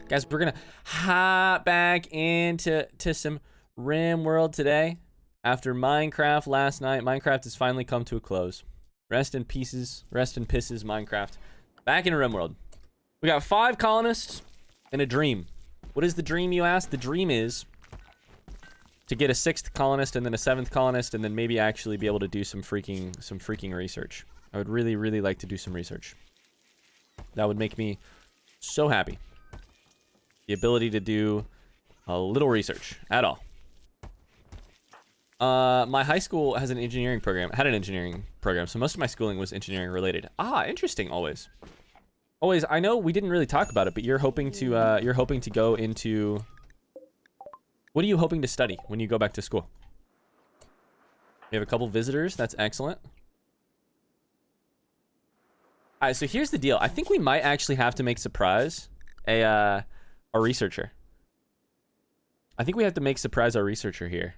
Guys, we're gonna hop back into some Rimworld today. After Minecraft last night, Minecraft has finally come to a close. Rest in pieces, rest in pisses, Minecraft. Back in Rimworld. We got 5 colonists and a dream. What is the dream, you ask? The dream is to get a 6th colonist and then a 7th colonist and then maybe actually be able to do some freaking research. I would really, really like to do some research. That would make me so happy. The ability to do a little research at all. My high school has an engineering program, so most of my schooling was engineering related. Ah, interesting. Always, I know we didn't really talk about it, but you're hoping to go into, what are you hoping to study when you go back to school? We have a couple visitors. That's excellent. All right, so here's the deal. I think we might actually have to make Surprise a researcher. I think we have to make Surprise our researcher here.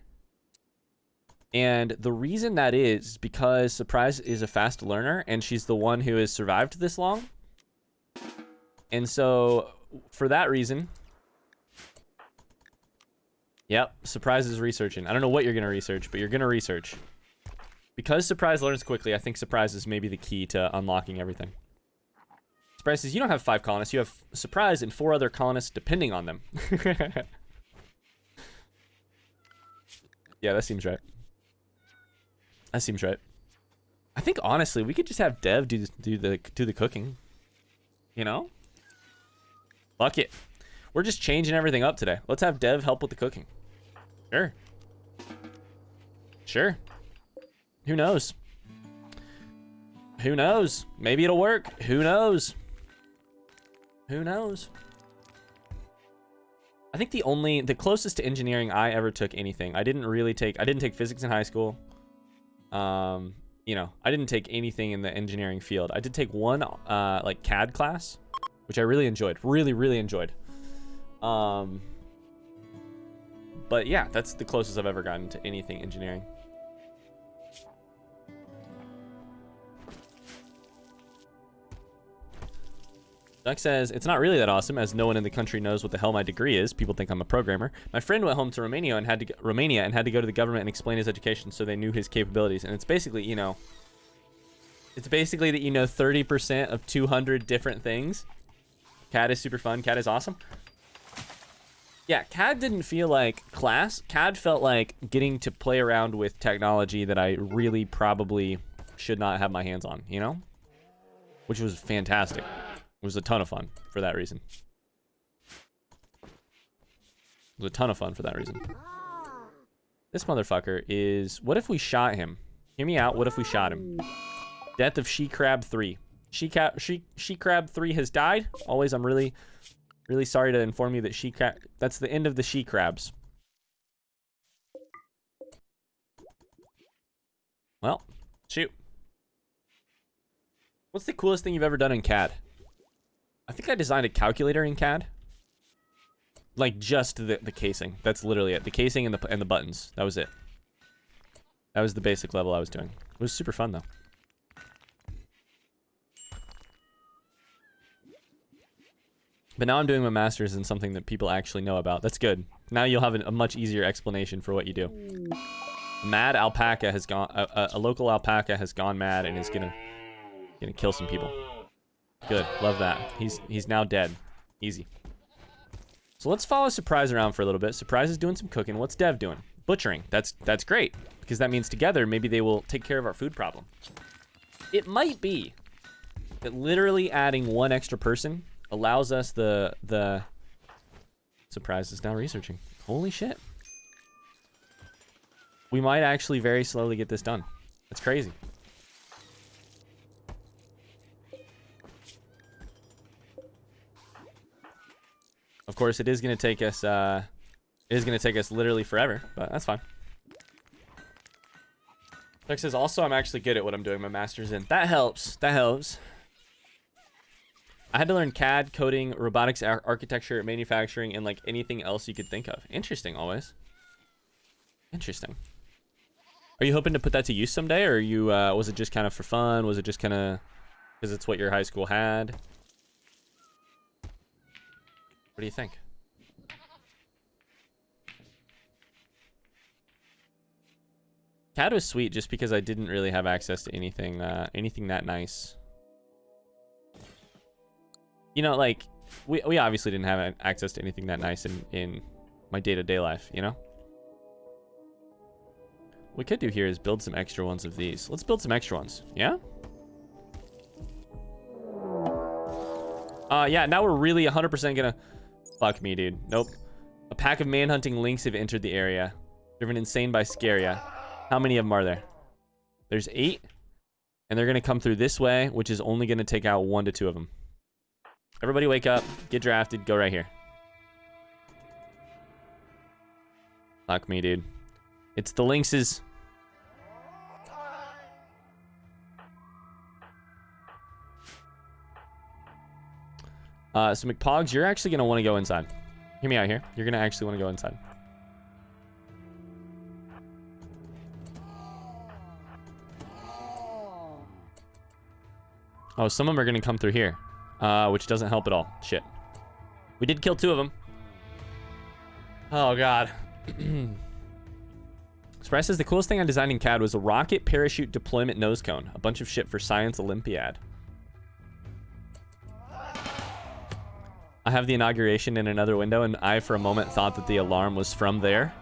And the reason that is because Surprise is a fast learner and she's the one who has survived this long. And so for that reason, yep, Surprise is researching. I don't know what you're going to research, but you're going to research. Because Surprise learns quickly, I think Surprise is maybe the key to unlocking everything. Surprise says, you don't have 5 colonists. You have Surprise and 4 other colonists depending on them. Yeah, that seems right. That seems right. I think, honestly, we could just have Dev do the cooking. You know? Fuck it. We're just changing everything up today. Let's have Dev help with the cooking. Sure. Sure. Who knows? Who knows? Maybe it'll work. Who knows? Who knows? I think the closest to engineering I ever took anything. I didn't take physics in high school. You know, I didn't take anything in the engineering field. I did take one like CAD class, which I really enjoyed. Really enjoyed. But yeah, that's the closest I've ever gotten to anything engineering. Duck says, it's not really that awesome as no one in the country knows what the hell my degree is. People think I'm a programmer. My friend went home to Romania and had to go to the government and explain his education so they knew his capabilities. And it's basically, you know, it's basically that you know 30% of 200 different things. CAD is super fun. CAD is awesome. Yeah, CAD didn't feel like class. CAD felt like getting to play around with technology that I really probably should not have my hands on, you know? Which was fantastic. It was a ton of fun for that reason. It was a ton of fun for that reason. This motherfucker is... What if we shot him? Hear me out. What if we shot him? Death of She Crab 3. She Crab 3 has died. Always, I'm really sorry to inform you that that's the end of the she crabs. Well, shoot. What's the coolest thing you've ever done in CAD? I think I designed a calculator in CAD. Like just the casing. That's literally it. The casing and the buttons. That was it. That was the basic level I was doing. It was super fun though. But now I'm doing my master's in something that people actually know about. That's good. Now you'll have a much easier explanation for what you do. Mad alpaca has gone. A local alpaca has gone mad and is gonna kill some people. Good, love that. He's now dead. Easy. So let's follow Surprise around for a little bit. Surprise is doing some cooking. What's Dev doing? Butchering. That's great because that means together maybe they will take care of our food problem. It might be that literally adding one extra person allows us the Surprise is now researching. Holy shit. We might actually very slowly get this done. That's crazy. Of course, it is going to take us literally forever, but that's fine. Lex says, also, I'm actually good at what I'm doing my master's in. That helps. That helps. I had to learn CAD, coding, robotics, architecture, manufacturing, and like anything else you could think of. Interesting, always. Interesting. Are you hoping to put that to use someday, or you was it just kind of for fun? Was it just kind of because it's what your high school had? What do you think? CAD was sweet just because I didn't really have access to anything that nice. You know, like, we obviously didn't have access to anything that nice in my day-to-day life, you know? What we could do here is build some extra ones of these. Let's build some extra ones, yeah? Yeah, now we're really 100% gonna... Fuck me, dude. Nope. A pack of manhunting lynx have entered the area. Driven insane by Scaria. How many of them are there? There's 8. And they're gonna come through this way, which is only gonna take out 1 to 2 of them. Everybody wake up. Get drafted. Go right here. Fuck me, dude. It's the lynxes. So McPogs, you're actually going to want to go inside. Hear me out here. You're going to actually want to go inside. Oh, some of them are going to come through here, which doesn't help at all. Shit. We did kill 2 of them. Oh, God. Surprise says the coolest thing I designed in CAD was a rocket parachute deployment nose cone. A bunch of shit for Science Olympiad. I have the inauguration in another window, and I, for a moment, thought that the alarm was from there.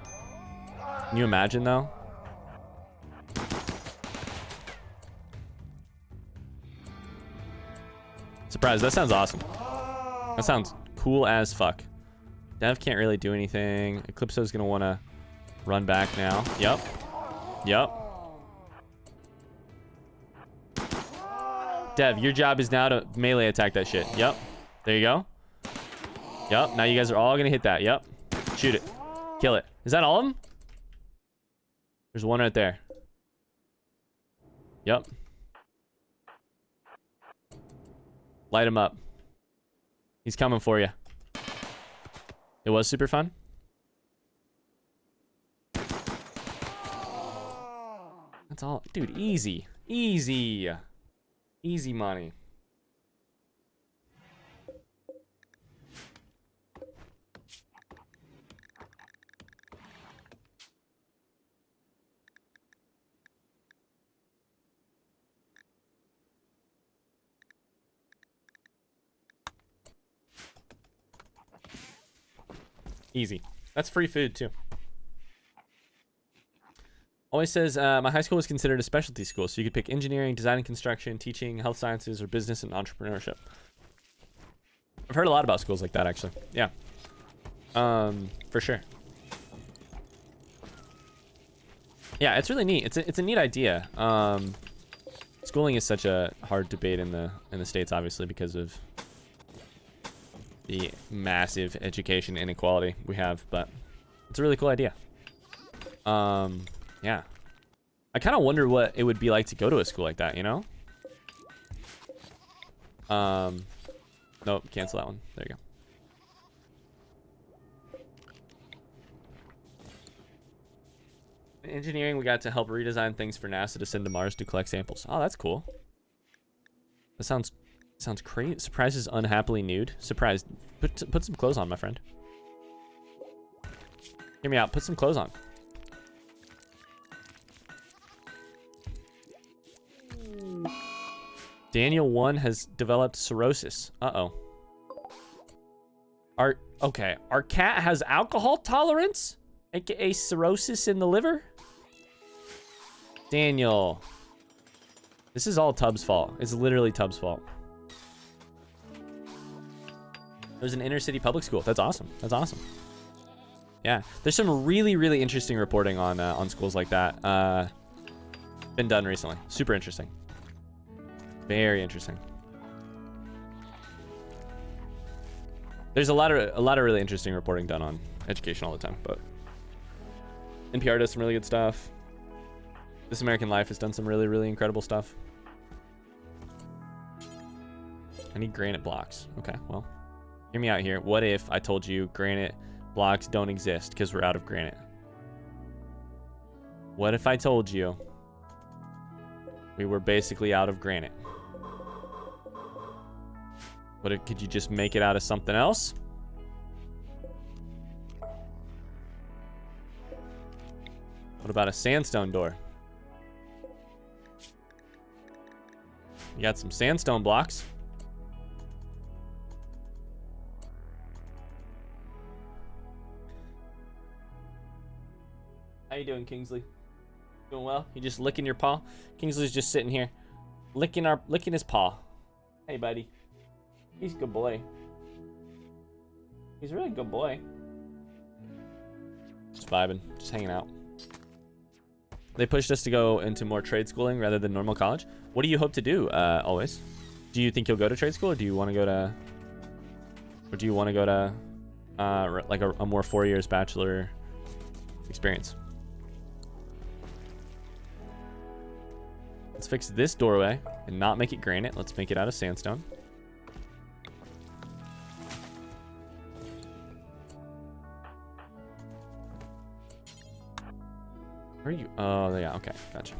Can you imagine, though? Surprise, that sounds awesome. That sounds cool as fuck. Dev can't really do anything. Eclipse's gonna want to run back now. Yep. Yep. Dev, your job is now to melee attack that shit. Yep. There you go. Yep. Now you guys are all gonna hit that. Yep. Shoot it. Kill it. Is that all of them? There's one right there. Yep. Light him up. He's coming for you. It was super fun. That's all. Dude, easy. Easy. Easy money. Easy. That's free food, too. Always says, my high school was considered a specialty school, so you could pick engineering, design and construction, teaching, health sciences, or business and entrepreneurship. I've heard a lot about schools like that, actually. Yeah. For sure. Yeah, it's really neat. It's a neat idea. Schooling is such a hard debate in the States, obviously, because of the massive education inequality we have, but it's a really cool idea. Yeah. I kind of wonder what it would be like to go to a school like that, you know? Nope, cancel that one. There you go. In engineering, we got to help redesign things for NASA to send to Mars to collect samples. Oh, that's cool. That sounds crazy. Surprise is unhappily nude. Surprise. Put some clothes on, my friend. Hear me out. Put some clothes on. Daniel 1 has developed cirrhosis. Uh-oh. Our cat has alcohol tolerance? AKA cirrhosis in the liver? Daniel. This is all Tubbs' fault. It's literally Tubbs' fault. There's an inner city public school. That's awesome. That's awesome. Yeah, there's some really, really interesting reporting on schools like that. Been done recently. Super interesting. Very interesting. There's a lot of really interesting reporting done on education all the time, but NPR does some really good stuff. This American Life has done some really, really incredible stuff. I need granite blocks. Okay, well, hear me out here. What if I told you granite blocks don't exist because we're out of granite? What if I told you we were basically out of granite? Could you just make it out of something else? What about a sandstone door? You got some sandstone blocks. How you doing, Kingsley? Doing well? You just licking your paw? Kingsley's just sitting here, licking his paw. Hey, buddy. He's a good boy. He's a really good boy. Just vibing, just hanging out. They pushed us to go into more trade schooling rather than normal college. What do you hope to do, always? Do you think you'll go to trade school, or do you want to go to... Or do you want to go to, like a more 4 years bachelor experience? Let's fix this doorway and not make it granite. Let's make it out of sandstone. Where are you? Oh, yeah. Okay, gotcha.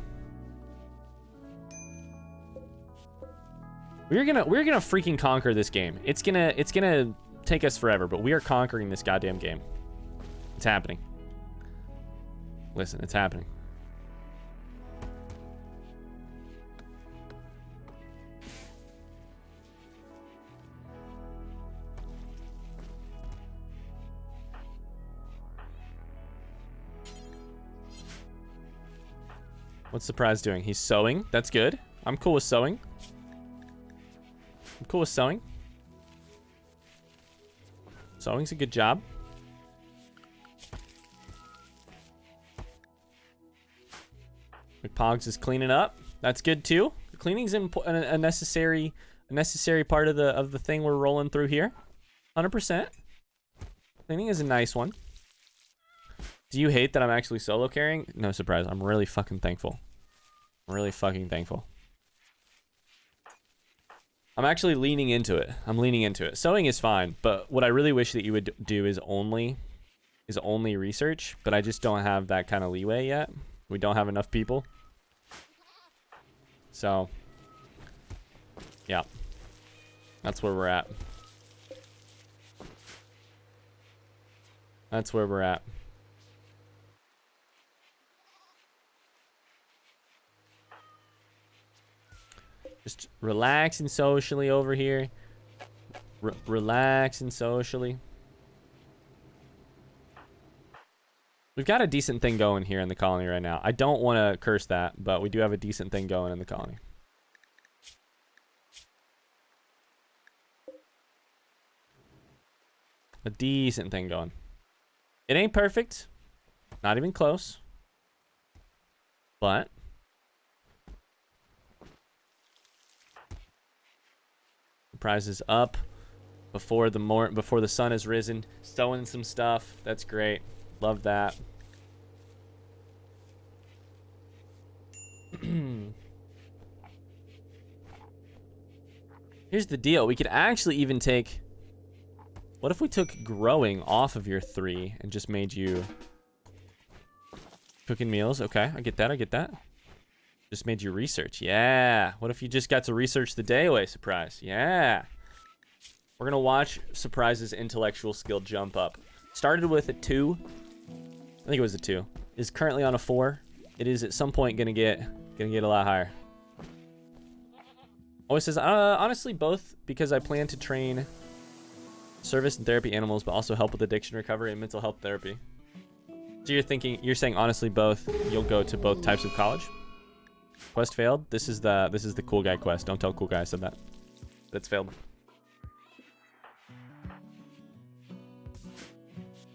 We're gonna freaking conquer this game. It's gonna take us forever, but we are conquering this goddamn game. It's happening. Listen, it's happening. What's Surprise doing? He's sewing. That's good. I'm cool with sewing. I'm cool with sewing. Sewing's a good job. McPogs is cleaning up. That's good too. Cleaning's a necessary part of the thing we're rolling through here. 100%. Cleaning is a nice one. Do you hate that I'm actually solo carrying? No surprise. I'm really fucking thankful. I'm really fucking thankful. I'm actually leaning into it. I'm leaning into it. Sewing is fine, but what I really wish that you would do is only research, but I just don't have that kind of leeway yet. We don't have enough people. So, yeah. That's where we're at. That's where we're at. Just relaxing socially over here. Relaxing socially. We've got a decent thing going here in the colony right now. I don't want to curse that, but we do have a decent thing going in the colony. A decent thing going. It ain't perfect. Not even close. But the prize is up before the sun has risen. Sewing some stuff. That's great. Love that. Here's the deal. We could actually even take... What if we took growing off of your 3 and just made you... Cooking meals? Okay, I get that, I get that. Just made you research. Yeah. What if you just got to research the day away, Surprise? Yeah. We're going to watch Surprise's intellectual skill jump up. Started with a 2. I think it was a 2. Is currently on a 4. It is at some point gonna get a lot higher. Always says, honestly, both, because I plan to train service and therapy animals, but also help with addiction recovery and mental health therapy. So you're saying honestly both. You'll go to both types of college. Quest failed. This is the cool guy quest. Don't tell cool guy I said that. That's failed.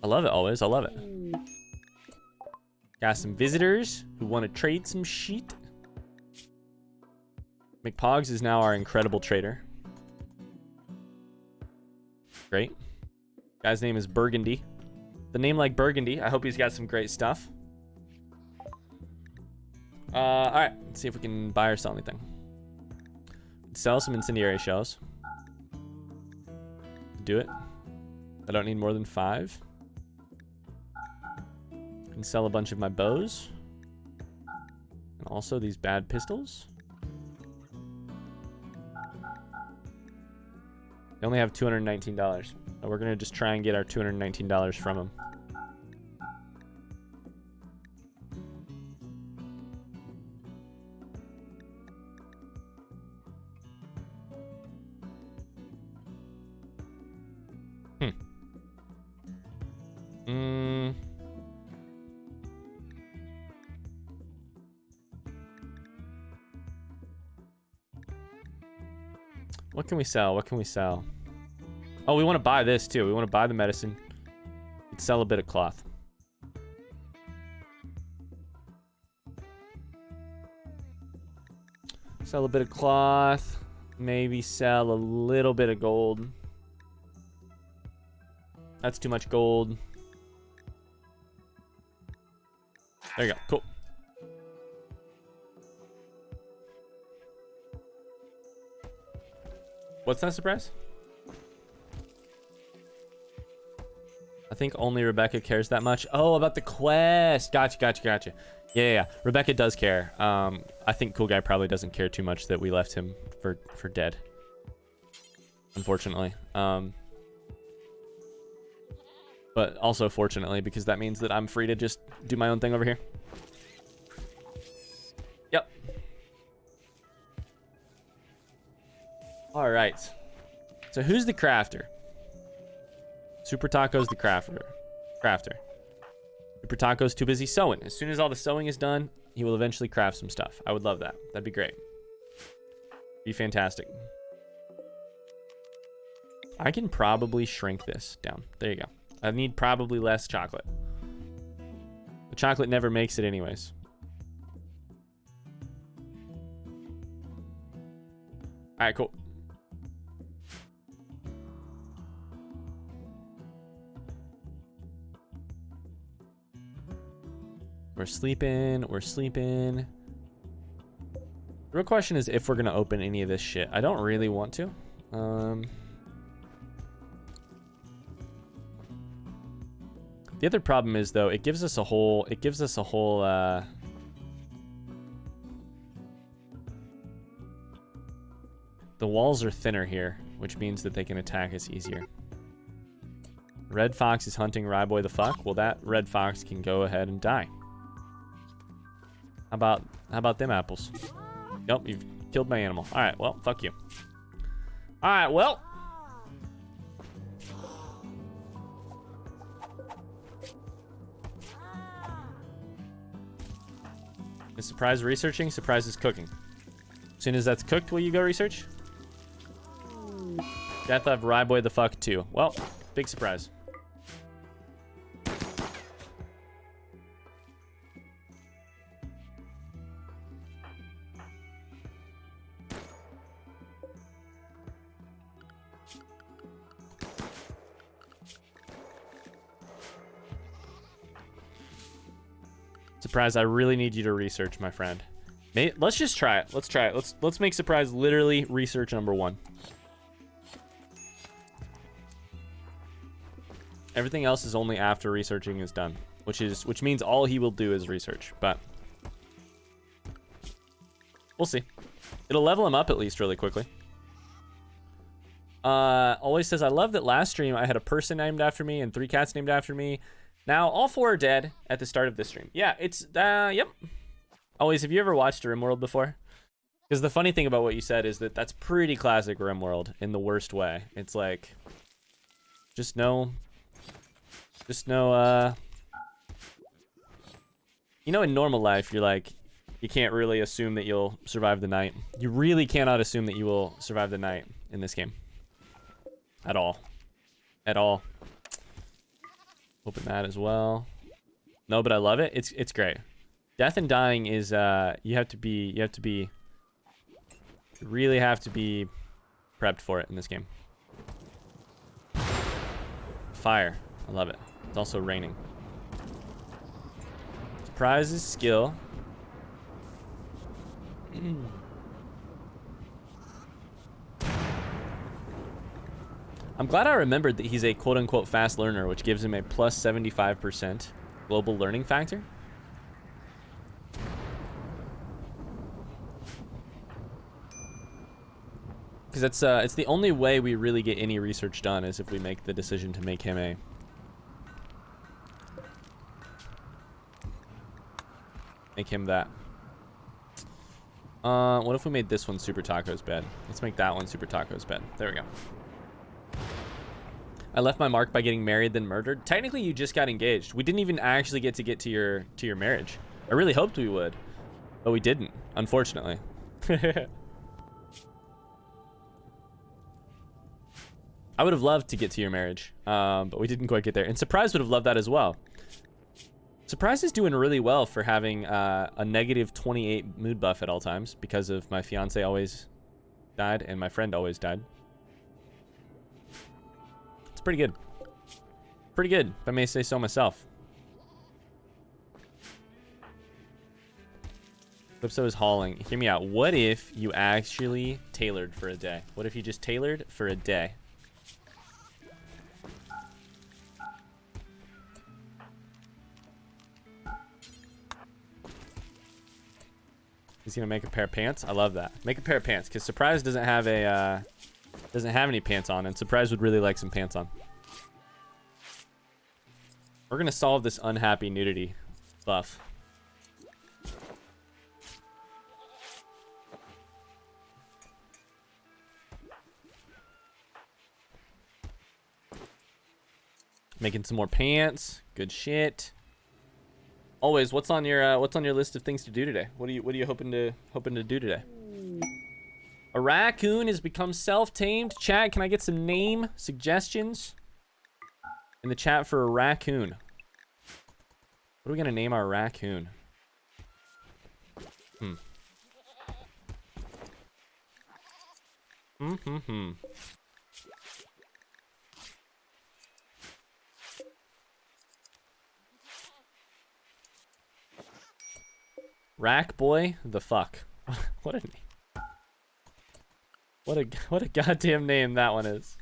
I love it always. I love it. Got some visitors who want to trade some shit. McPogs is now our incredible trader. Great. Guy's name is Burgundy. The name like Burgundy. I hope he's got some great stuff. Alright. Let's see if we can buy or sell anything. Sell some incendiary shells. Do it. I don't need more than 5. Can sell a bunch of my bows. And also these bad pistols. They only have $219. So we're going to just try and get our $219 from them. What can we sell? What can we sell? Oh, we want to buy this too. We want to buy the medicine. We'd sell a bit of cloth. Sell a bit of cloth. Maybe sell a little bit of gold. That's too much gold. There you go. Cool. What's that surprise? I think only Rebecca cares that much. Oh, about the quest. Gotcha, gotcha, gotcha. Yeah. Rebecca does care. I think Cool Guy probably doesn't care too much that we left him for dead. Unfortunately. But also fortunately, because that means that I'm free to just do my own thing over here. Yep. All right. So who's the crafter? Super Taco's the crafter. Super Taco's too busy sewing. As soon as all the sewing is done, he will eventually craft some stuff. I would love that. That'd be great. Be fantastic. I can probably shrink this down. There you go. I need probably less chocolate. The chocolate never makes it anyways. All right, cool. We're sleeping. The real question is if we're gonna open any of this shit. I don't really want to. The other problem is though, it gives us a whole, the walls are thinner here, which means that they can attack us easier. Red Fox is hunting Ryboy the fuck. Well, that Red Fox can go ahead and die. How about them apples? Nope, you've killed my animal. All right, well, fuck you. All right, well. Is Surprise researching? Surprise is cooking. As soon as that's cooked, will you go research? Death of Ryboy the fuck too. Well, big surprise. Surprise, I really need you to research, my friend. Let's just try it. Let's try it. Let's make Surprise literally research #1. Everything else is only after researching is done, which means all he will do is research, but we'll see. It'll level him up at least really quickly. Always says, I love that last stream I had a person named after me and 3 cats named after me. Now, all 4 are dead at the start of this stream. Yeah, it's, yep. Always, have you ever watched Rimworld before? Because the funny thing about what you said is that that's pretty classic Rimworld in the worst way. It's like, just no, you know, in normal life, you're like, you can't really assume that you'll survive the night. You really cannot assume that you will survive the night in this game. At all. At all. Open that as well. No, but I love it. It's great. Death and dying is you really have to be prepped for it in this game. Fire. I love it. It's also raining. Surprise is skill. I'm glad I remembered that he's a quote-unquote fast learner, which gives him a plus 75% global learning factor. Because it's the only way we really get any research done is if we make the decision to make him a... Make him that. What if we made this one Super Taco's bed? Let's make that one Super Taco's bed. There we go. I left my mark by getting married, then murdered. Technically, you just got engaged. We didn't even actually get to your marriage. I really hoped we would, but we didn't, unfortunately. I would have loved to get to your marriage, but we didn't quite get there. And Surprise would have loved that as well. Surprise is doing really well for having a negative 28 mood buff at all times because of my fiance always died and my friend always died. It's pretty good. Pretty good, if I may say so myself. Calypso is hauling. Hear me out. What if you actually tailored for a day? What if you just tailored for a day? He's gonna make a pair of pants. I love that. Make a pair of pants, because Surprise doesn't have a doesn't have any pants on, and Surprise would really like some pants on. We're gonna solve this unhappy nudity buff. Making some more pants. Good shit. Always, what's on your list of things to do today? What are you hoping to do today? A raccoon has become self-tamed. Chat, can I get some name suggestions in the chat for a raccoon? What are we gonna name our raccoon? Rack boy the fuck. What a name. What a goddamn name that one is.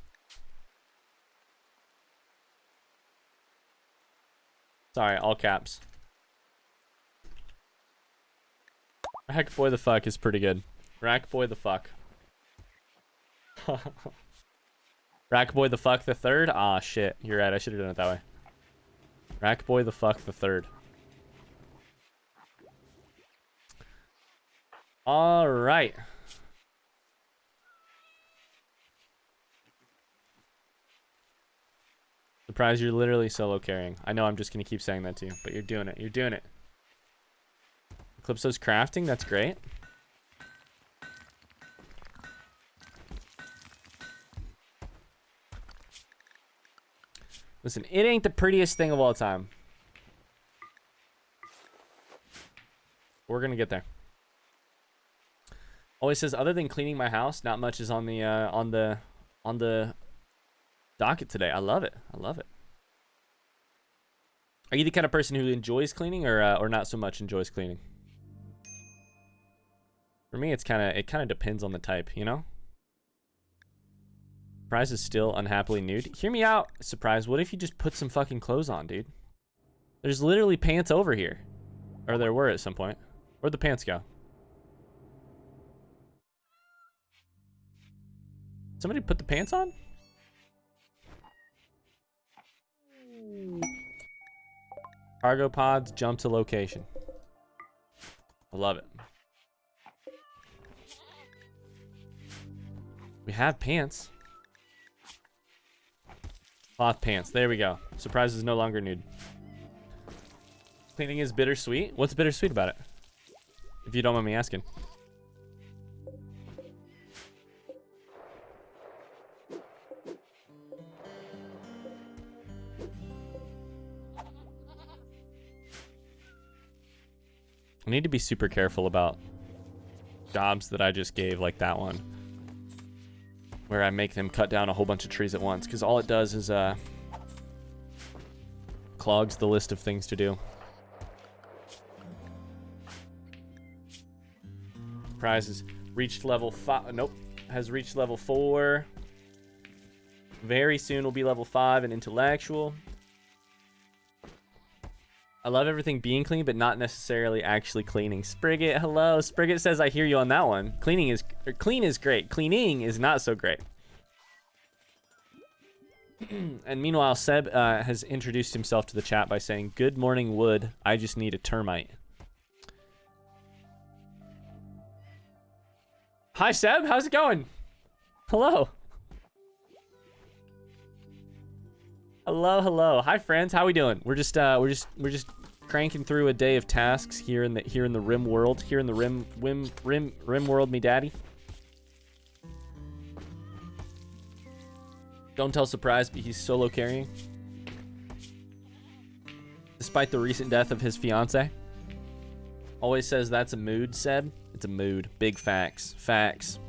Sorry, all caps. Rack boy the fuck is pretty good. Rack boy the fuck. Rack boy the fuck the third? Ah shit, you're right, I should have done it that way. Rack boy the fuck the third. All right. Surprise, you're literally solo carrying. I know I'm just going to keep saying that to you, but you're doing it. You're doing it. Eclipse's crafting, that's great. Listen, it ain't the prettiest thing of all time. We're going to get there. Always says, other than cleaning my house, not much is on the docket today. I love it. I love it. Are you the kind of person who enjoys cleaning or not so much enjoys cleaning? For me, it kind of depends on the type, you know? Surprise is still unhappily nude. Hear me out, Surprise. What if you just put some fucking clothes on, dude? There's literally pants over here. Or there were at some point. Where'd the pants go? Somebody put the pants on? Cargo pods, jump to location. I love it. We have pants. Cloth pants. There we go. Surprise is no longer nude. Cleaning is bittersweet. What's bittersweet about it? If you don't mind me asking. I need to be super careful about jobs that I just gave, like that one, where I make them cut down a whole bunch of trees at once, because all it does is clogs the list of things to do. Prize has reached level 5. Nope, has reached level 4. Very soon will be level 5 and intellectual. I love everything being clean, but not necessarily actually cleaning. Sprigget, hello. Sprigget says, I hear you on that one. Clean is great. Cleaning is not so great. And meanwhile, Seb has introduced himself to the chat by saying, good morning, Wood. I just need a termite. Hi, Seb. How's it going? Hello. Hello, hello. Hi, friends. How we doing? We're just cranking through a day of tasks here in the Rimworld, here in the Rimworld, me daddy. Don't tell surprise, but he's solo carrying. Despite the recent death of his fiance. Always says that's a mood, Seb. It's a mood. Big facts. Facts.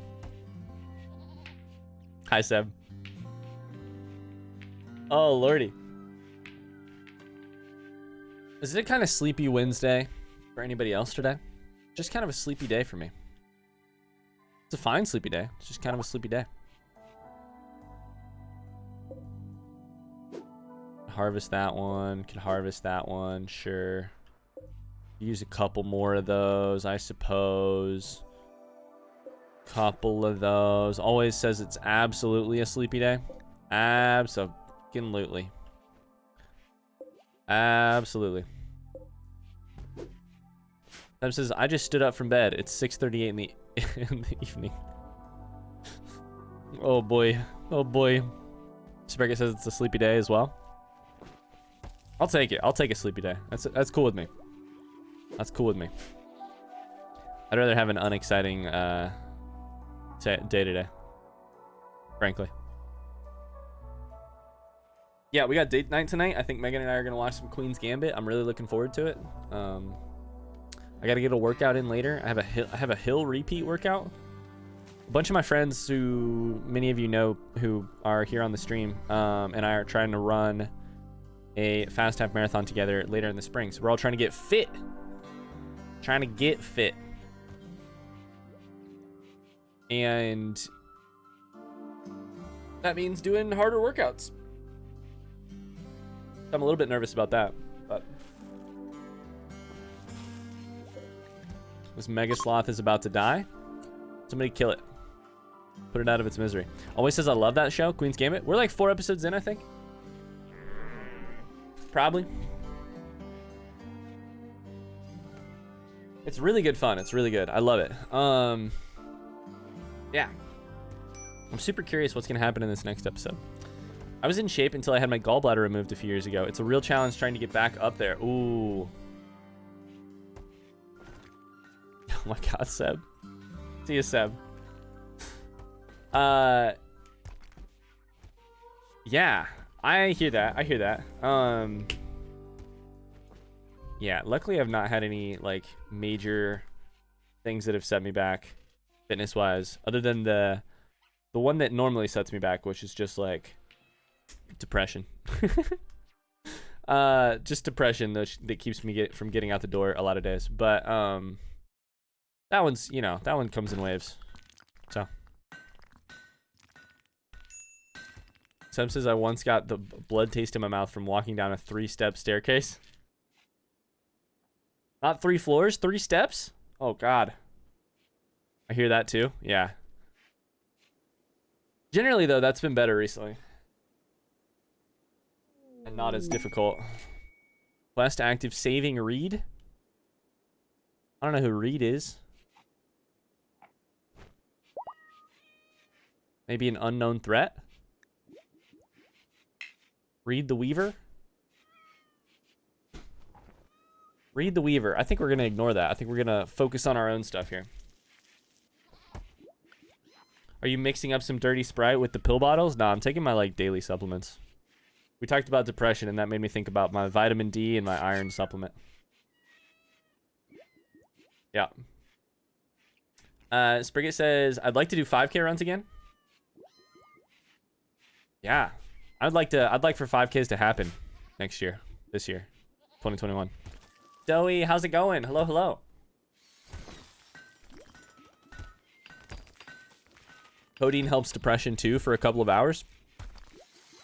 Hi, Seb. Oh, lordy. Is it a kind of sleepy Wednesday for anybody else today? Just kind of a sleepy day for me. It's a fine sleepy day. It's just kind of a sleepy day. Harvest that one. Could harvest that one. Sure. Use a couple more of those, I suppose. Couple of those. Always says it's absolutely a sleepy day. Absolutely. Absolutely. Sam says, I just stood up from bed. It's 6:38 in the evening. Oh boy. Oh boy. Spreget says it's a sleepy day as well. I'll take it. I'll take a sleepy day. That's cool with me. That's cool with me. I'd rather have an unexciting day today, frankly. Yeah, we got date night tonight. I think Megan and I are gonna watch some Queen's Gambit. I'm really looking forward to it. I gotta get a workout in later. I have a hill repeat workout. A bunch of my friends, who many of you know, who are here on the stream, and I are trying to run a fast half marathon together later in the spring. So we're all trying to get fit. Trying to get fit. And that means doing harder workouts. I'm a little bit nervous about that, but this mega sloth is about to die. Somebody kill it. Put it out of its misery. Always says I love that show, Queen's Gambit. We're like 4 episodes in, I think. Probably. It's really good fun. It's really good. I love it. Yeah. I'm super curious what's gonna happen in this next episode. I was in shape until I had my gallbladder removed a few years ago. It's a real challenge trying to get back up there. Ooh. Oh my god, Seb. See you, Seb. Yeah. I hear that. I hear that. Yeah, luckily I've not had any like major things that have set me back fitness wise, other than the one that normally sets me back, which is just like depression. Just depression that keeps me from getting out the door a lot of days. But that one's, you know, that one comes in waves. So Sam says I once got the blood taste in my mouth from walking down a 3-step staircase. Not 3 floors, 3 steps? Oh god. I hear that too. Yeah. Generally though, that's been better recently. And not as difficult. Quest active saving Reed. I don't know who Reed is. Maybe an unknown threat. Reed the Weaver. Reed the Weaver. I think we're going to ignore that. I think we're going to focus on our own stuff here. Are you mixing up some dirty Sprite with the pill bottles? No, I'm taking my like daily supplements. We talked about depression, and that made me think about my vitamin D and my iron supplement. Yeah. Spriggett says, I'd like to do 5K runs again. Yeah. I'd like for 5Ks to happen next year. This year. 2021. Doey, how's it going? Hello, hello. Codeine helps depression too for a couple of hours.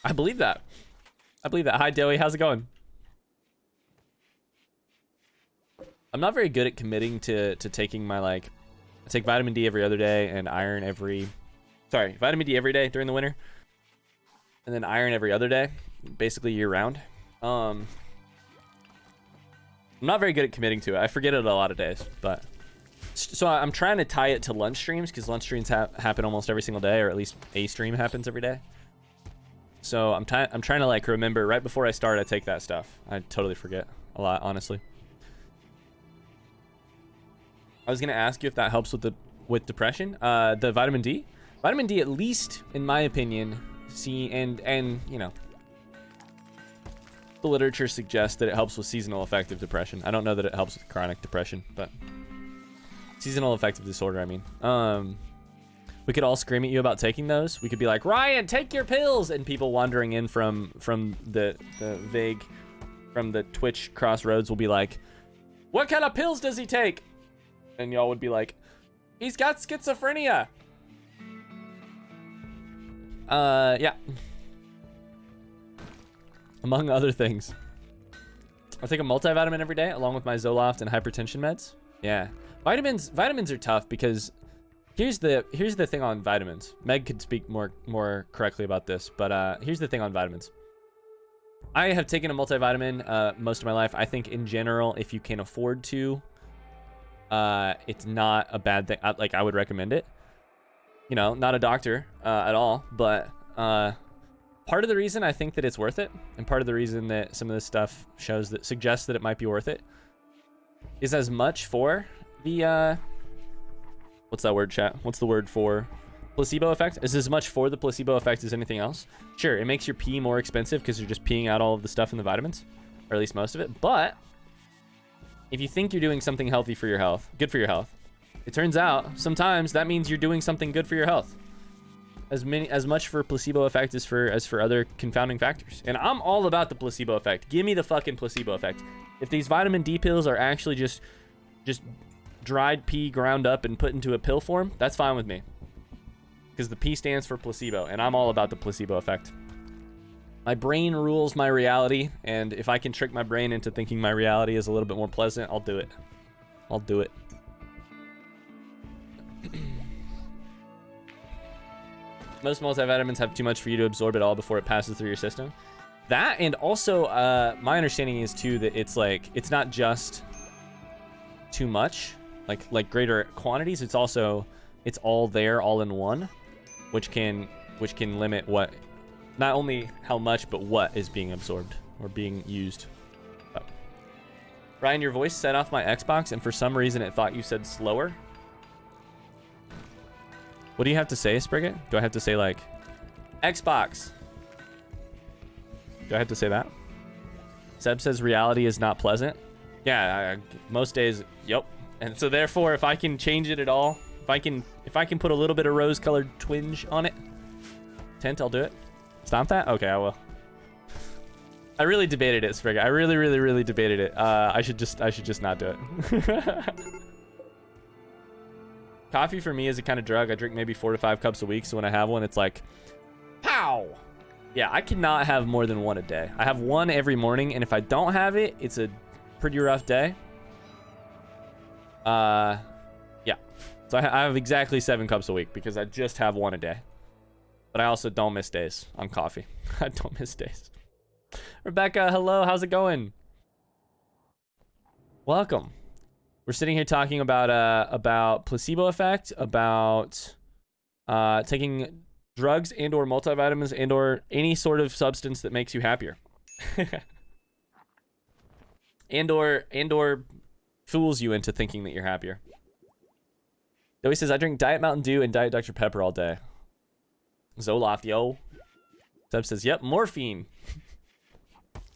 I believe that. I believe that. Hi, Doey, how's it going? I'm not very good at committing to taking my like, I take vitamin D every other day and iron vitamin D every day during the winter. And then iron every other day, basically year round. I'm not very good at committing to it. I forget it a lot of days, but so I'm trying to tie it to lunch streams, because lunch streams happen almost every single day, or at least a stream happens every day. So I'm trying to like remember right before I start, I take that stuff. I totally forget a lot, honestly. I was gonna ask you if that helps with depression. The vitamin D, at least in my opinion, see, and you know, the literature suggests that it helps with seasonal affective depression. I don't know that it helps with chronic depression, but seasonal affective disorder, I mean. We could all scream at you about taking those. We could be like, Ryan, take your pills, and people wandering in from the vague, from the Twitch crossroads will be like, what kind of pills does he take? And y'all would be like, he's got schizophrenia. Yeah. Among other things. I take a multivitamin every day along with my Zoloft and hypertension meds. Yeah. Vitamins are tough because here's the thing on vitamins. Meg could speak more correctly about this, but here's the thing on vitamins. I have taken a multivitamin most of my life. I think in general, if you can afford to, it's not a bad thing. I would recommend it. You know, not a doctor at all, but part of the reason I think that it's worth it, and part of the reason that some of this stuff suggests that it might be worth it, is as much for the what's that word, chat? What's the word for placebo effect? Is as much for the placebo effect as anything else. Sure, it makes your pee more expensive because you're just peeing out all of the stuff in the vitamins, or at least most of it. But if you think you're doing something healthy for your health, good for your health, it turns out sometimes that means you're doing something good for your health. As much for placebo effect as for other confounding factors. And I'm all about the placebo effect. Give me the fucking placebo effect. If these vitamin D pills are actually just dried pea ground up and put into a pill form, that's fine with me. Because the P stands for placebo, and I'm all about the placebo effect. My brain rules my reality, and if I can trick my brain into thinking my reality is a little bit more pleasant, I'll do it. I'll do it. Most multivitamins have too much for you to absorb it all before it passes through your system. That, and also my understanding is too that it's not just too much, like greater quantities. It's all there all in one, which can limit what, not only how much, but what is being absorbed or being used. Oh. Ryan, your voice set off my Xbox, and for some reason it thought you said slower. What do you have to say, Spriggett? Do I have to say, like, Xbox? Do I have to say that? Seb says reality is not pleasant. Yeah, most days, yep. And so therefore, if I can change it at all, if I can put a little bit of rose-colored twinge on it, tint, I'll do it. Stomp that? Okay, I will. I really debated it, Spriggett. I really debated it. I should just not do it. Coffee for me is a kind of drug. I drink maybe 4 to 5 cups a week, so when I have one, it's like, pow! Yeah, I cannot have more than one a day. I have one every morning, and if I don't have it, it's a pretty rough day. Yeah. So I have exactly 7 cups a week because I just have one a day. But I also don't miss days on coffee. I don't miss days. Rebecca, hello. How's it going? Welcome. We're sitting here talking about placebo effect, about taking drugs and or multivitamins and or any sort of substance that makes you happier. and or fools you into thinking that you're happier. Joey says, I drink Diet Mountain Dew and Diet Dr. Pepper all day. Zoloft, yo. Seb says, yep, morphine.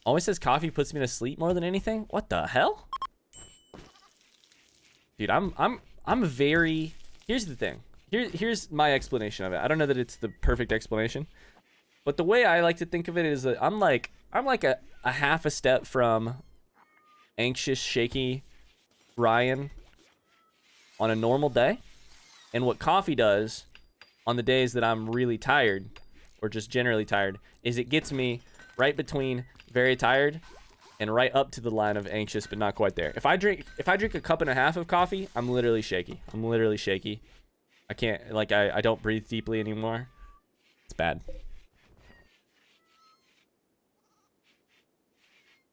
Always says coffee puts me to sleep more than anything. What the hell? Dude, I'm very... Here's the thing. Here's my explanation of it. I don't know that it's the perfect explanation, but the way I like to think of it is that I'm like a half a step from anxious, shaky Ryan on a normal day, and what coffee does on the days that I'm really tired or just generally tired is it gets me right between very tired and right up to the line of anxious, but not quite there. If I drink a cup and a half of coffee, I'm literally shaky. I can't, I don't breathe deeply anymore. It's bad.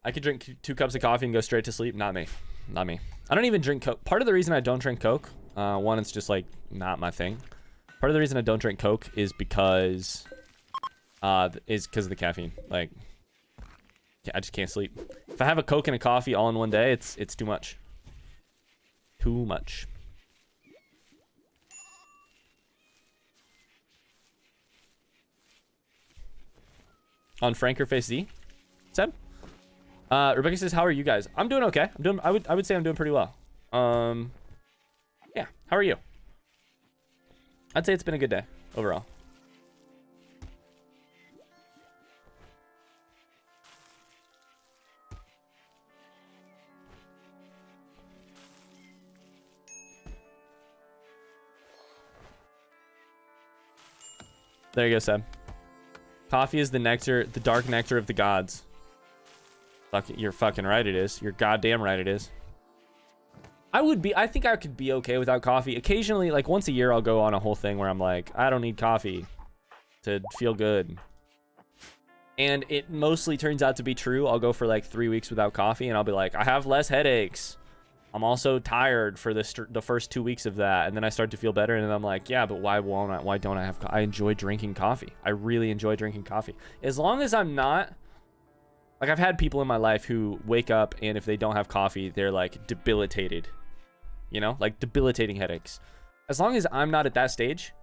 I could drink 2 cups of coffee and go straight to sleep. Not me. I don't even drink Coke. Part of the reason I don't drink Coke, one, it's just like not my thing. Part of the reason I don't drink Coke is because of the caffeine. Like, I just can't sleep. If I have a Coke and a coffee all in one day, it's too much. Too much. On Frankerface Z? Seb? Rebecca says, how are you guys? I'm doing okay. I would say I'm doing pretty well. Yeah, how are you? I'd say it's been a good day overall. There you go, Seb. Coffee is the nectar, the dark nectar of the gods. Fuck it, you're fucking right it is. You're goddamn right it is. I think I could be okay without coffee. Occasionally, like once a year, I'll go on a whole thing where I'm like, I don't need coffee to feel good. And it mostly turns out to be true. I'll go for like 3 weeks without coffee and I'll be like, I have less headaches. I'm also tired for the first 2 weeks of that. And then I start to feel better. And then I'm like, yeah, but why don't I have I enjoy drinking coffee. I really enjoy drinking coffee. As long as I'm not, like I've had people in my life who wake up and if they don't have coffee, they're like debilitated, you know, like debilitating headaches. As long as I'm not at that stage,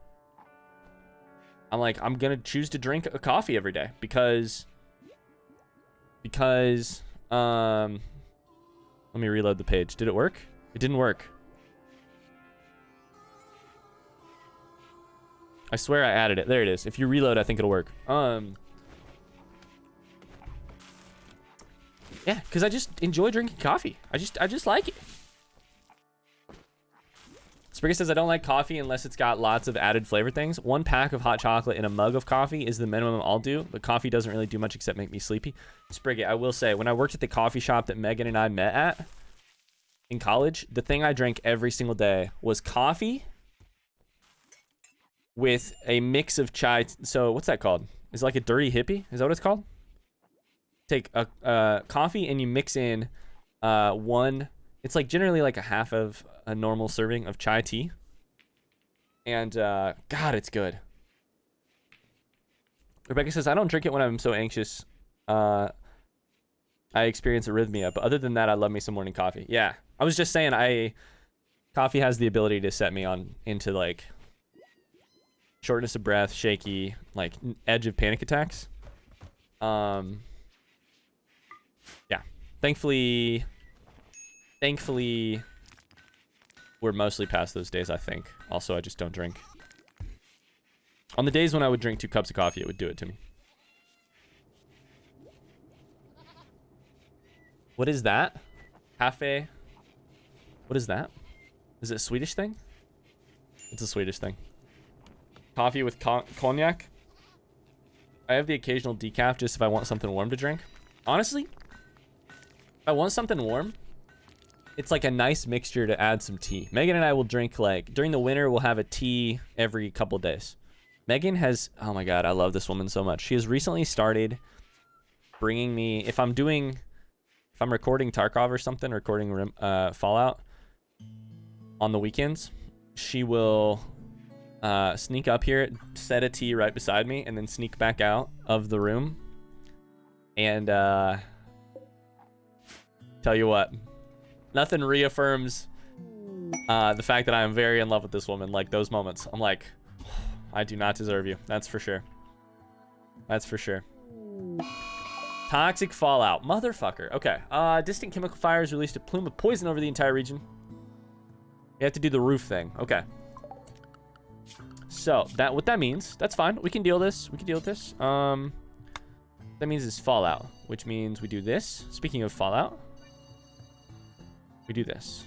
I'm like, I'm going to choose to drink a coffee every day because, let me reload the page. Did it work? It didn't work. I swear I added it. There it is. If you reload, I think it'll work. Yeah, because I just enjoy drinking coffee. I just like it. Sprigga says, I don't like coffee unless it's got lots of added flavor things. 1 pack of hot chocolate in a mug of coffee is the minimum I'll do, but coffee doesn't really do much except make me sleepy. Sprigga, I will say, when I worked at the coffee shop that Megan and I met at in college, the thing I drank every single day was coffee with a mix of chai. So what's that called? Is it like a dirty hippie? Is that what it's called? Take a coffee and you mix in one. It's like generally like a half of a normal serving of chai tea. And God, it's good. Rebecca says, I don't drink it when I'm so anxious. I experience arrhythmia. But other than that, I love me some morning coffee. Yeah, I was just saying, coffee has the ability to set me into like shortness of breath, shaky, like edge of panic attacks. Yeah, thankfully we're mostly past those days, I think. Also, I just don't drink. On the days when I would drink 2 cups of coffee, it would do it to me. What is that? Cafe. What is that? Is it a Swedish thing? It's a Swedish thing. Coffee with cognac. I have the occasional decaf just if I want something warm to drink. Honestly, if I want something warm, it's like a nice mixture to add some tea. Megan and I will drink, like, during the winter, we'll have a tea every couple days. Megan has, oh my God, I love this woman so much. She has recently started bringing me, if I'm recording Tarkov or something, recording Fallout on the weekends, she will sneak up here, set a tea right beside me, and then sneak back out of the room. And tell you what, nothing reaffirms the fact that I am very in love with this woman. Like those moments, I'm like, I do not deserve you. That's for sure. That's for sure. Toxic fallout, motherfucker. Okay. Distant chemical fires released a plume of poison over the entire region. You have to do the roof thing. Okay. So what that means, that's fine. We can deal this. We can deal with this. That means is fallout, which means we do this. Speaking of fallout, we do this.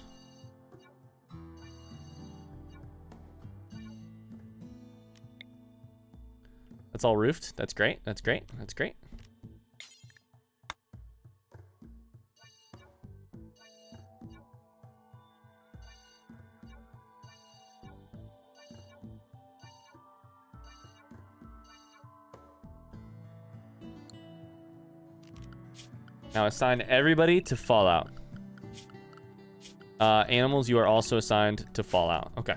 That's all roofed. That's great. That's great. That's great. Now assign everybody to Fallout. Animals, you are also assigned to Fallout. Okay.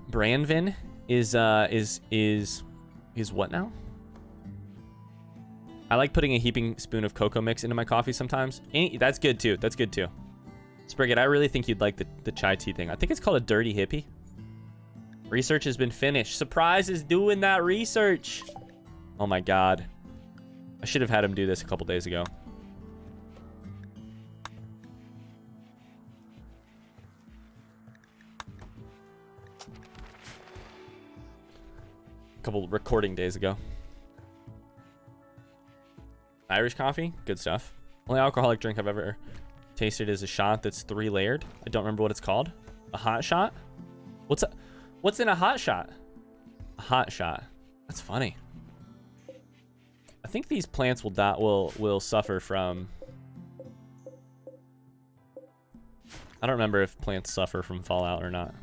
Branvin is what now? I like putting a heaping spoon of cocoa mix into my coffee sometimes. That's good too. That's good too. Sprigget, I really think you'd like the chai tea thing. I think it's called a dirty hippie. Research has been finished. Surprise is doing that research. Oh my god. I should have had him do this a couple days ago. A couple recording days ago. Irish coffee, good stuff. Only alcoholic drink I've ever tasted is a shot that's 3-layered. I don't remember what it's called. A hot shot? What's in a hot shot? A hot shot. That's funny. I think these plants will suffer from. I don't remember if plants suffer from fallout or not.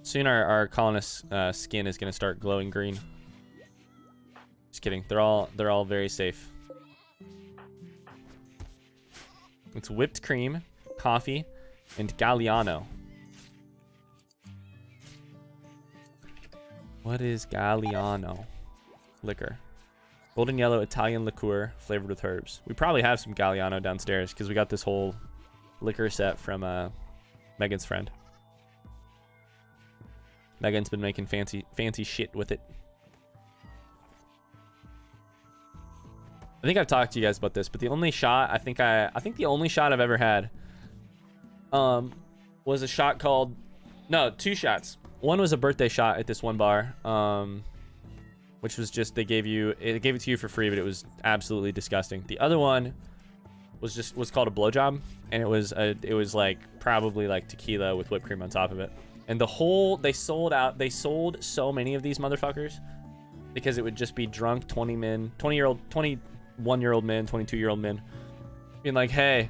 Soon our colonist's skin is gonna start glowing green. Just kidding. They're all very safe. It's whipped cream, coffee, and Galliano. What is Galliano? Liquor. Golden yellow Italian liqueur flavored with herbs. We probably have some Galliano downstairs because we got this whole liquor set from Megan's friend. Megan's been making fancy shit with it. I think I've talked to you guys about this, but the only shot I think the only shot I've ever had was a shot called, no, 2 shots. One was a birthday shot at this one bar, which was just they gave it to you for free, but it was absolutely disgusting. The other one was called a blowjob, and it was like probably like tequila with whipped cream on top of it. And they sold so many of these motherfuckers because it would just be drunk 21-year-old men, 22-year-old men being like, hey,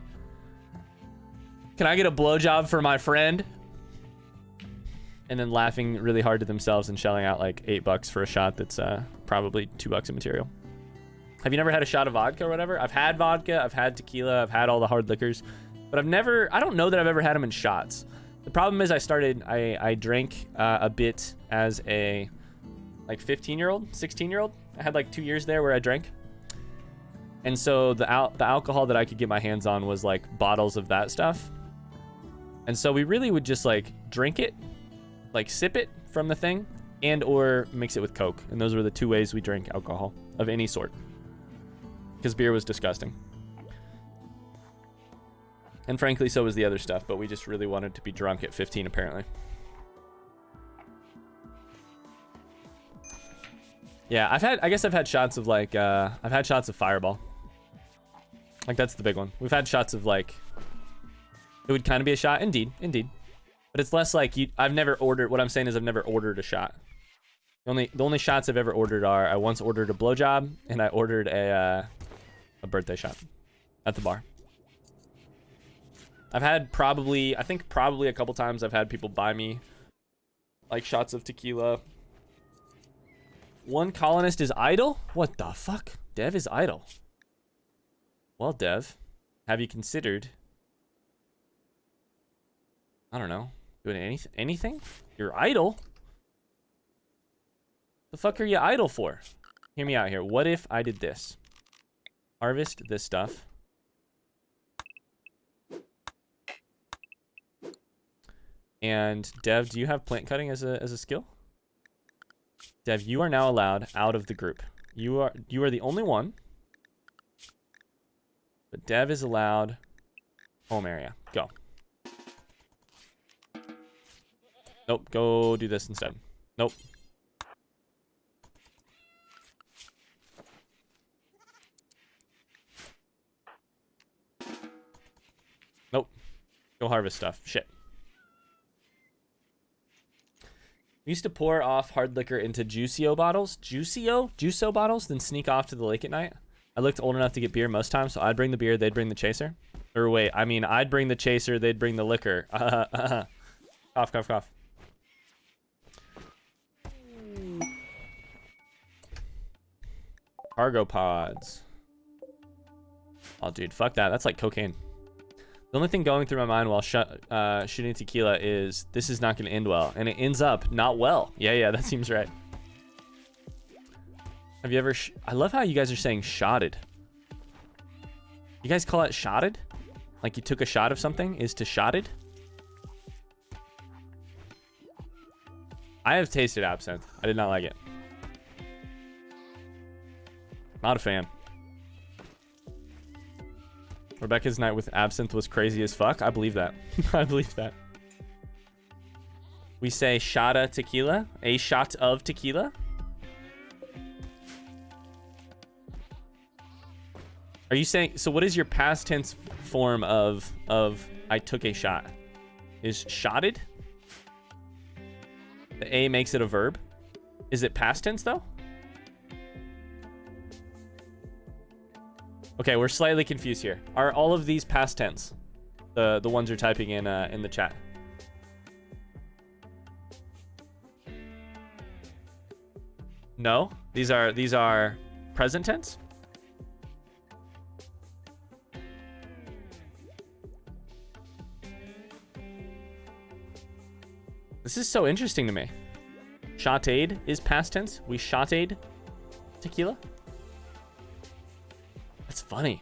can I get a blowjob for my friend? And then laughing really hard to themselves and shelling out like $8 for a shot that's probably $2 in material. Have you never had a shot of vodka or whatever? I've had vodka, I've had tequila, I've had all the hard liquors, but I don't know that I've ever had them in shots. The problem is I drank a bit as a like 15-year-old, 16-year-old. I had like 2 years there where I drank. And so the alcohol that I could get my hands on was like bottles of that stuff. And so we really would just like drink it, like sip it from the thing, and or mix it with Coke. And those were the 2 ways we drank alcohol of any sort. Because beer was disgusting. And frankly, so was the other stuff, but we just really wanted to be drunk at 15 apparently. Yeah, I guess I've had shots of like, I've had shots of Fireball. Like that's the big one. We've had shots of like, it would kind of be a shot, indeed. But it's less like I've never ordered, what I'm saying is I've never ordered a shot. The only shots I've ever ordered are, I once ordered a blowjob and I ordered a birthday shot at the bar. I've had probably a couple times I've had people buy me like shots of tequila. One colonist is idle? What the fuck? Dev is idle. Well, Dev, have you considered, I don't know, doing anything? You're idle? The fuck are you idle for? Hear me out here. What if I did this? Harvest this stuff. And Dev, do you have plant cutting as a skill? Dev, you are now allowed out of the group. You are the only one. But Dev is allowed home area. Go. Nope, go do this instead. Nope. Nope. Go harvest stuff. Shit. We used to pour off hard liquor into Juicio bottles. Juicio bottles, then sneak off to the lake at night. I looked old enough to get beer most times, so I'd bring the beer, they'd bring the chaser. Or wait, I mean, I'd bring the chaser, they'd bring the liquor. Cough, cough, cough. Cargo pods. Oh, dude, fuck that. That's like cocaine. The only thing going through my mind while shooting tequila is this is not going to end well. And it ends up not well. Yeah, that seems right. Have you ever... I love how you guys are saying shotted. You guys call it shotted? Like you took a shot of something is to shotted. I have tasted absinthe. I did not like it. Not a fan. Rebecca's night with absinthe was crazy as fuck. I believe that. I believe that. We say shota tequila. A shot of tequila. Are you saying... So what is your past tense form of I took a shot? Is shotted? The A makes it a verb. Is it past tense though? Okay, we're slightly confused here. Are all of these past tense? The ones you're typing in the chat. No, these are present tense. This is so interesting to me. Shotade is past tense. We shotade tequila. That's funny.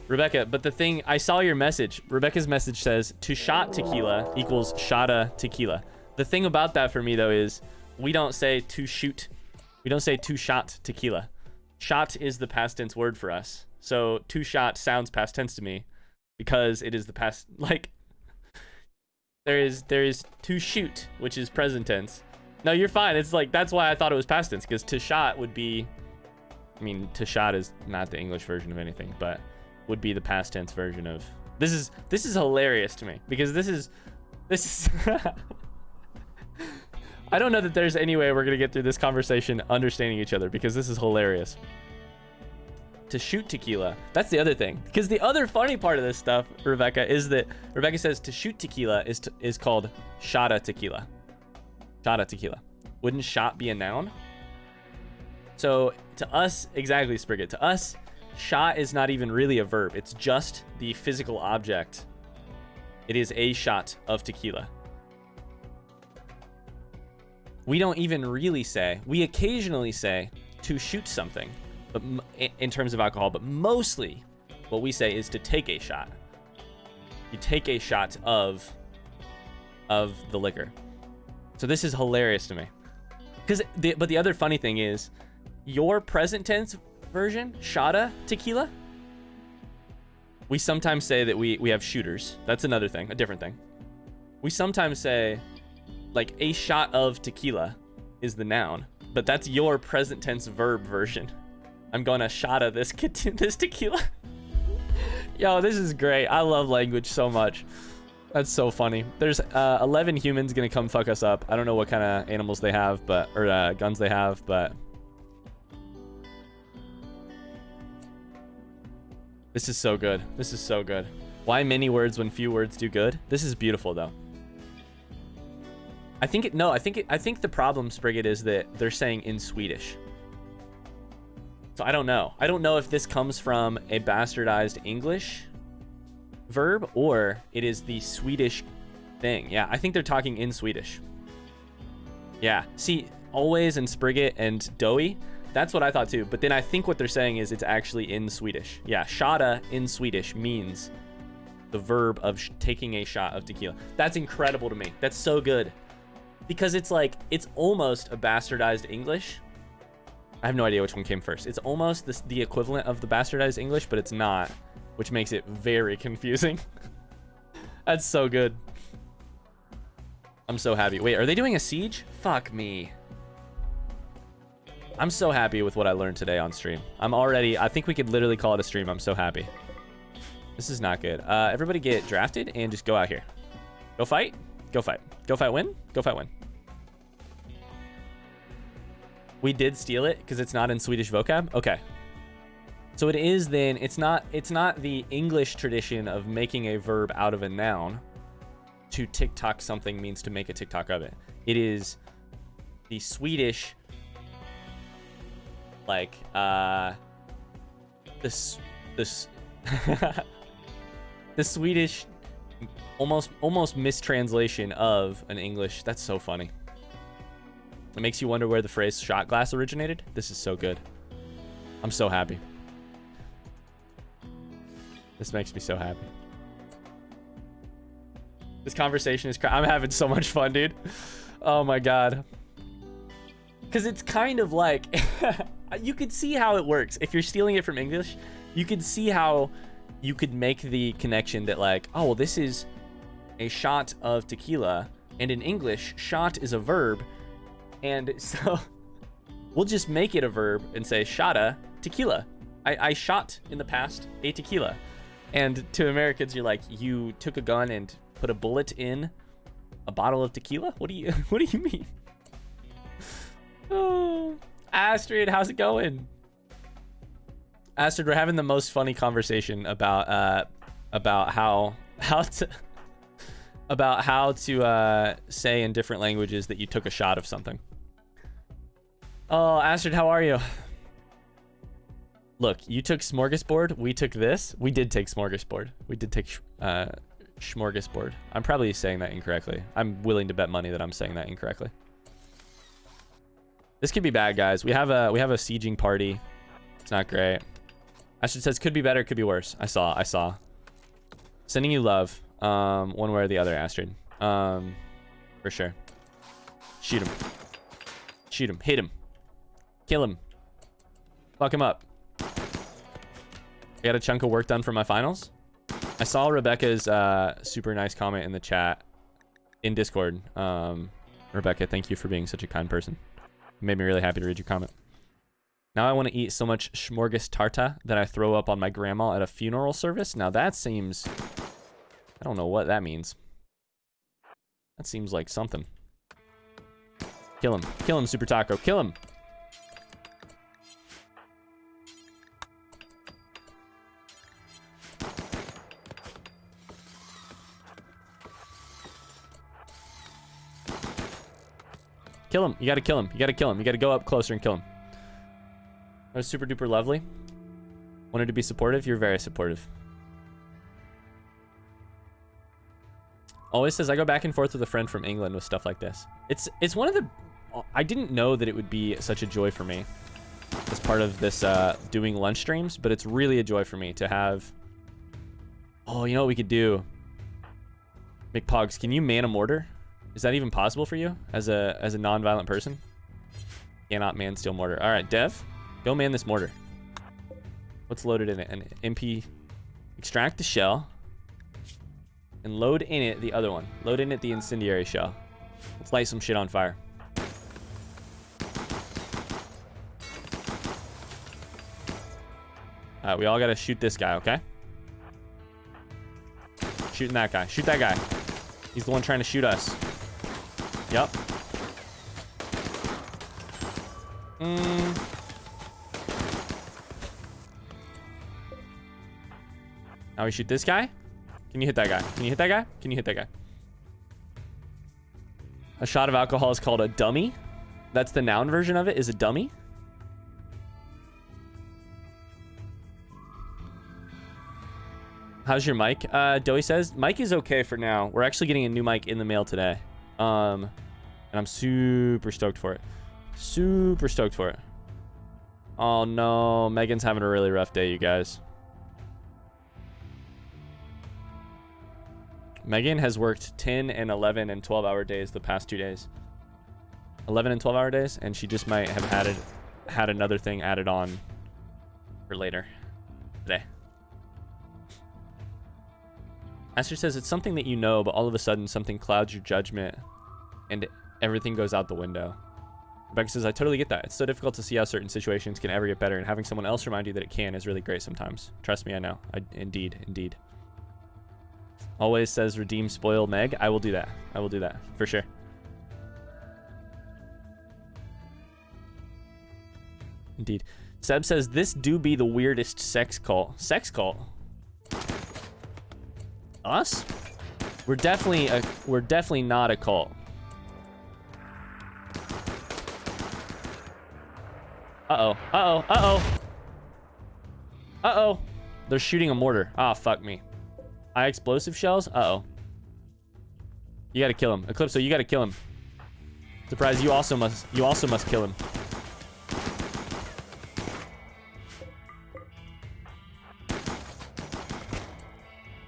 Rebecca, but the thing, I saw your message. Rebecca's message says to shot tequila equals shota tequila. The thing about that for me though is we don't say to shoot. We don't say to shot tequila. Shot is the past tense word for us. So to shot sounds past tense to me because it is the past, like there is to shoot, which is present tense. No, you're fine. It's like, that's why I thought it was past tense, because to shot would be, I mean, to shot is not the English version of anything, but would be the past tense version of, this is hilarious to me, because this is I don't know that there's any way we're going to get through this conversation understanding each other, because this is hilarious. To shoot tequila, that's the other thing, because the other funny part of this stuff, Rebecca, is that Rebecca says to shoot tequila is called shota tequila. Shota tequila. Wouldn't shot be a noun? So to us, exactly, Sprigget, to us, shot is not even really a verb. It's just the physical object. It is a shot of tequila. We don't even really say, we occasionally say to shoot something, but in terms of alcohol, but mostly what we say is to take a shot. You take a shot of the liquor. So this is hilarious to me. But the other funny thing is, your present tense version, shota tequila, we sometimes say that we have shooters. That's another thing, a different thing. We sometimes say, like, a shot of tequila is the noun, but that's your present tense verb version. I'm gonna shota this tequila. Yo, this is great. I love language so much. That's so funny. There's 11 humans gonna come fuck us up. I don't know what kind of animals they have, or guns they have, but this is so good. This is so good. Why many words when few words do good? This is beautiful though. I think the problem, Sprigget, is that they're saying in Swedish. So I don't know. I don't know if this comes from a bastardized English verb or it is the Swedish thing. Yeah, I think they're talking in Swedish. Yeah, see, always and Sprigget and doughy, that's what I thought too. But then I think what they're saying is it's actually in Swedish. Yeah, shota in Swedish means the verb of taking a shot of tequila. That's incredible to me. That's so good. Because it's like, it's almost a bastardized English. I have no idea which one came first. It's almost the equivalent of the bastardized English, but it's not, which makes it very confusing. That's so good. I'm so happy. Wait, are they doing a siege? Fuck me. I'm so happy with what I learned today on stream. I think we could literally call it a stream. I'm so happy. This is not good. Everybody get drafted and just go out here. Go fight. Go fight. Go fight win. Go fight win. We did steal it because it's not in Swedish vocab. Okay. So it is then, it's not the English tradition of making a verb out of a noun. To TikTok something means to make a TikTok of it. It is the Swedish, like, this the Swedish almost mistranslation of an English. That's so funny. It makes you wonder where the phrase shot glass originated. This is so good. I'm so happy. This makes me so happy. This conversation is I'm having so much fun, dude. Oh my god. Because it's kind of like you could see how it works. If you're stealing it from English, you could see how you could make the connection that like, oh, well, this is a shot of tequila, and in English, shot is a verb, and so we'll just make it a verb and say shotta tequila. I shot in the past a tequila. And to Americans, you're like, you took a gun and put a bullet in a bottle of tequila? What do you mean? Oh, Astrid, how's it going? Astrid, we're having the most funny conversation about how to say in different languages that you took a shot of something. Oh, Astrid, how are you? Look, you took smorgasbord. We took this. We did take smorgasbord. We did take smorgasbord. I'm probably saying that incorrectly. I'm willing to bet money that I'm saying that incorrectly. This could be bad, guys. We have a sieging party. It's not great. Astrid says could be better, could be worse. I saw. Sending you love. One way or the other, Astrid. For sure. Shoot him. Shoot him. Hit him. Kill him. Fuck him up. I got a chunk of work done for my finals. I saw Rebecca's super nice comment in the chat in Discord. Rebecca, thank you for being such a kind person. It made me really happy to read your comment. Now I want to eat so much smorgas tarta that I throw up on my grandma at a funeral service. Now that seems... I don't know what that means. That seems like something. Kill him. Kill him, Super Taco. Kill him. Kill him. You gotta kill him. You gotta kill him. You gotta go up closer and kill him. That was super duper lovely. Wanted to be supportive. You're very supportive. Always says I go back and forth with a friend from England with stuff like this. It's one of the... I didn't know that it would be such a joy for me as part of this doing lunch streams, but it's really a joy for me to have... Oh, you know what we could do? McPogs, can you man a mortar? Is that even possible for you as a non-violent person? Cannot man steel mortar. All right, Dev, go man this mortar. What's loaded in it? An MP. Extract the shell and load in it the other one. Load in it the incendiary shell. Let's light some shit on fire. All right, we all gotta shoot this guy, okay? Shooting that guy. Shoot that guy. He's the one trying to shoot us. Yep. Now we shoot this guy. Can you hit that guy? Can you hit that guy? Can you hit that guy? A shot of alcohol is called a dummy. That's the noun version of it, is a dummy. How's your mic? Doey says, mic is okay for now. We're actually getting a new mic in the mail today. And I'm super stoked for it. Super stoked for it. Oh no, Megan's having a really rough day, you guys. Megan has worked 10 and 11 and 12-hour days the past 2 days. 11 and 12-hour days, and she just might have had another thing added on for later today. Esther says it's something that you know, but all of a sudden something clouds your judgment and everything goes out the window. Rebecca says, I totally get that. It's so difficult to see how certain situations can ever get better, and having someone else remind you that it can is really great sometimes. Trust me, I know. Indeed. Always says redeem spoil Meg. I will do that. I will do that for sure. Indeed. Seb says this do be the weirdest sex cult. Sex cult? Us? We're definitely not a cult. Uh-oh. They're shooting a mortar. Ah, fuck me. High explosive shells? Uh-oh. You gotta kill him. Eclipse, you gotta kill him. Surprise, you also must kill him.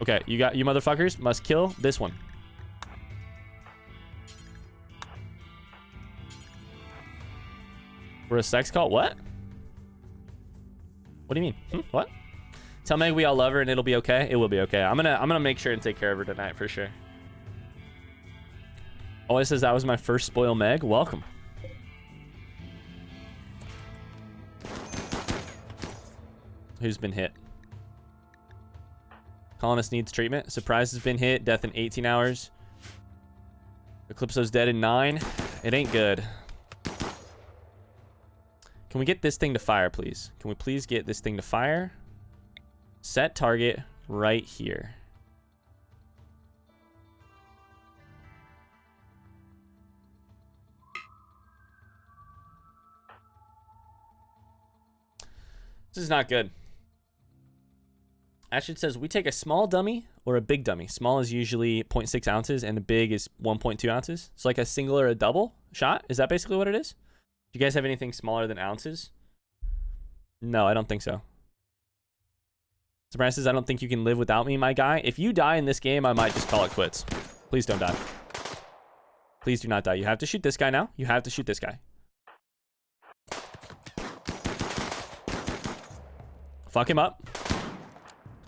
Okay, you motherfuckers must kill this one. We're a sex cult? What? What do you mean? What? Tell Meg we all love her and it'll be okay. It will be okay. I'm gonna make sure and take care of her tonight for sure. Always says that was my first spoil Meg. Welcome. Who's been hit? Colonist needs treatment. Surprise has been hit. Death in 18 hours. Eclipse's dead in 9. It ain't good. Can we get this thing to fire, please? Can we please get this thing to fire? Set target right here. This is not good. Ashton says, we take a small dummy or a big dummy. Small is usually 0.6 ounces and the big is 1.2 ounces. So like a single or a double shot? Is that basically what it is? Do you guys have anything smaller than ounces? No, I don't think so. Surprise says, I don't think you can live without me, my guy. If you die in this game, I might just call it quits. Please don't die. Please do not die. You have to shoot this guy now. You have to shoot this guy. Fuck him up.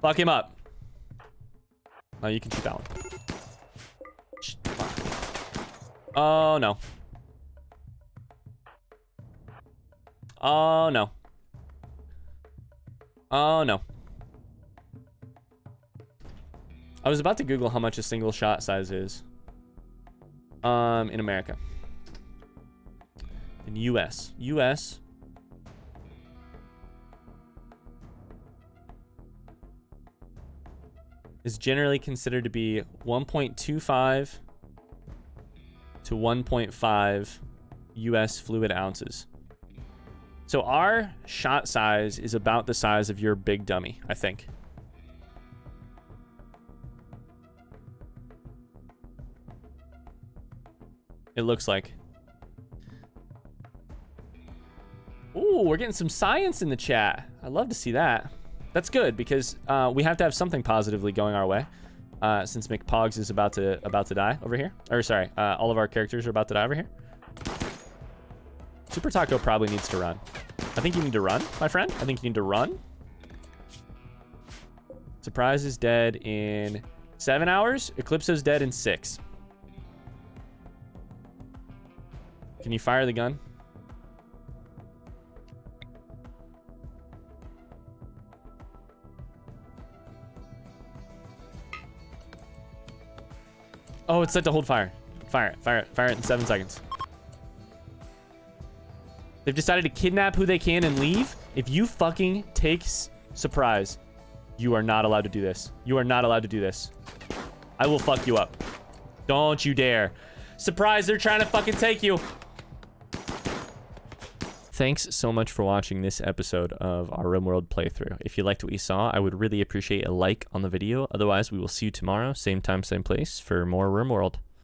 Fuck him up. No, you can shoot that one. Oh, no. Oh, no. Oh, no. I was about to Google how much a single shot size is. In America. In US. US. Is generally considered to be 1.25 to 1.5 US fluid ounces. So our shot size is about the size of your big dummy, I think. It looks like. Ooh, we're getting some science in the chat. I love to see that. That's good because we have to have something positively going our way. Since McPogs is about to die over here. Or sorry, all of our characters are about to die over here. Super Taco probably needs to run. I think you need to run, my friend. I think you need to run. Surprise is dead in 7 hours. Eclipse is dead in 6. Can you fire the gun? Oh, it's set to hold fire. Fire it, fire it, fire it in 7 seconds. They've decided to kidnap who they can and leave. If you fucking take Surprise, you are not allowed to do this. You are not allowed to do this. I will fuck you up. Don't you dare. Surprise, they're trying to fucking take you. Thanks so much for watching this episode of our Rimworld playthrough. If you liked what you saw, I would really appreciate a like on the video. Otherwise, we will see you tomorrow, same time, same place, for more Rimworld.